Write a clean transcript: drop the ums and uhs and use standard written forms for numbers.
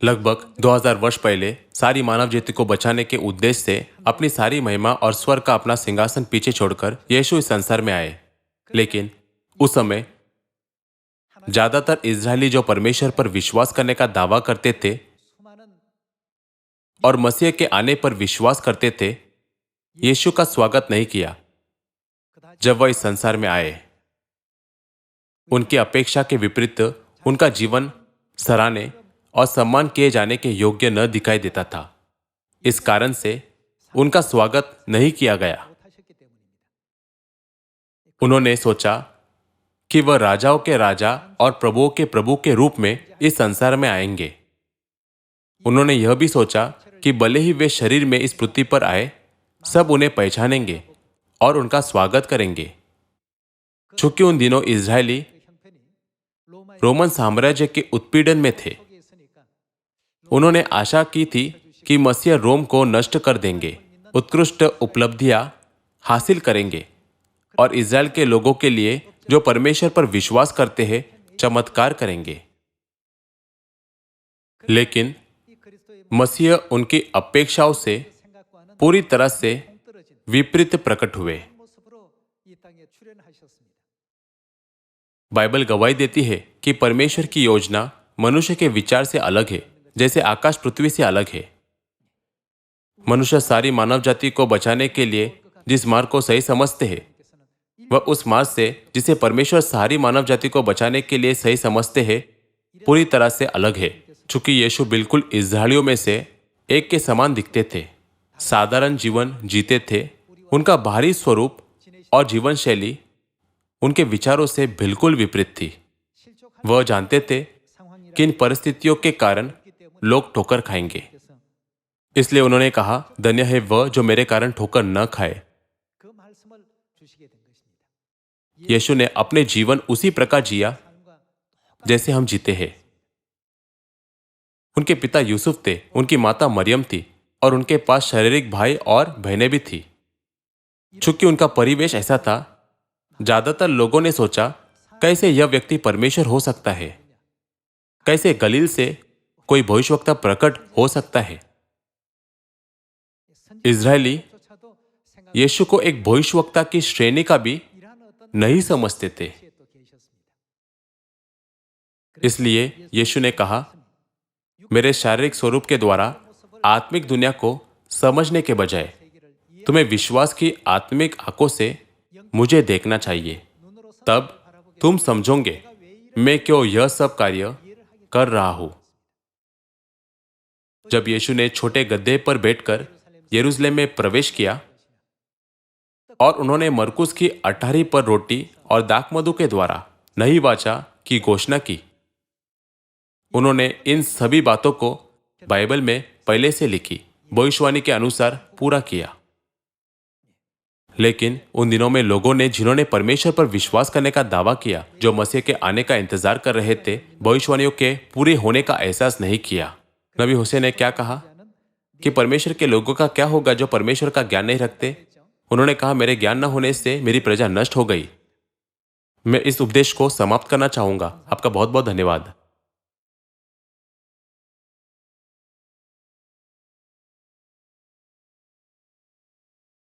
लगभग 2000 वर्ष पहले सारी मानव जाति को बचाने के उद्देश्य से अपनी सारी महिमा और स्वर्ग का अपना सिंहासन पीछे छोड़कर यीशु इस संसार में आए। लेकिन उस समय ज्यादातर इजरायली जो परमेश्वर पर विश्वास करने का दावा करते थे और मसीह के आने पर विश्वास करते थे, यीशु का स्वागत नहीं किया जब वह इस संसार में आए। उनकी अपेक्षा के विपरीत उनका जीवन सराहने और सम्मान किए जाने के योग्य न दिखाई देता था। इस कारण से उनका स्वागत नहीं किया गया। उन्होंने सोचा कि वह राजाओं के राजा और प्रभुओं के प्रभु के रूप में इस संसार में आएंगे। उन्होंने यह भी सोचा कि भले ही वे शरीर में इस पृथ्वी पर आए, सब उन्हें पहचानेंगे और उनका स्वागत करेंगे। चूंकि उन दिनों इजरायली रोमन साम्राज्य के उत्पीड़न में थे, उन्होंने आशा की थी कि मसीह रोम को नष्ट कर देंगे, उत्कृष्ट उपलब्धियां हासिल करेंगे और इजराइल के लोगों के लिए जो परमेश्वर पर विश्वास करते हैं चमत्कार करेंगे। लेकिन मसीह उनकी अपेक्षाओं से पूरी तरह से विपरीत प्रकट हुए। बाइबल गवाही देती है कि परमेश्वर की योजना मनुष्य के विचार से अलग है, जैसे आकाश पृथ्वी से अलग है। मनुष्य सारी मानव जाति को बचाने के लिए जिस मार्ग को सही समझते हैं, वह उस मार्ग से जिसे परमेश्वर सारी मानव जाति को बचाने के लिए सही समझते हैं पूरी तरह से अलग है। चूंकि यीशु बिल्कुल इस्राएलियों में से एक के समान दिखते थे, साधारण जीवन जीते थे, उनका बाहरी स्वरूप और जीवन शैली उनके विचारों से बिल्कुल विपरीत थी। वह जानते थे कि इन परिस्थितियों के कारण लोग ठोकर खाएंगे, इसलिए उन्होंने कहा, धन्य है वह जो मेरे कारण ठोकर न खाए। यीशु ने अपने जीवन उसी प्रकार जिया जैसे हम जीते हैं। उनके पिता यूसुफ थे, उनकी माता मरियम थी और उनके पास शारीरिक भाई और बहनें भी थी। चूंकि उनका परिवेश ऐसा था, ज्यादातर लोगों ने सोचा, कैसे यह व्यक्ति परमेश्वर हो सकता है? कैसे गलील से कोई भविष्यवक्ता प्रकट हो सकता है? इजरायली यीशु को एक भविष्यवक्ता की श्रेणी का भी नहीं समझते थे। इसलिए यीशु ने कहा, मेरे शारीरिक स्वरूप के द्वारा आत्मिक दुनिया को समझने के बजाय तुम्हें विश्वास की आत्मिक आंखों से मुझे देखना चाहिए। तब तुम समझोगे मैं क्यों यह सब कार्य कर रहा हूं। जब यीशु ने छोटे गद्दे पर बैठकर यरूशलेम में प्रवेश किया और उन्होंने मरकुस की 18 पर रोटी और दाखमधु के द्वारा नई वाचा की घोषणा की, उन्होंने इन सभी बातों को बाइबल में पहले से लिखी भविष्यवाणी के अनुसार पूरा किया। लेकिन उन दिनों में लोगों ने, जिन्होंने परमेश्वर पर विश्वास करने का दावा किया, जो मसीह के आने का इंतजार कर रहे थे, भविष्यवाणियों के पूरे होने का एहसास नहीं किया। नबी हुसैन ने क्या कहा कि परमेश्वर के लोगों का क्या होगा जो परमेश्वर का ज्ञान नहीं रखते? उन्होंने कहा, मेरे ज्ञान न होने से मेरी प्रजा नष्ट हो गई। मैं इस उपदेश को समाप्त करना चाहूंगा। आपका बहुत बहुत धन्यवाद।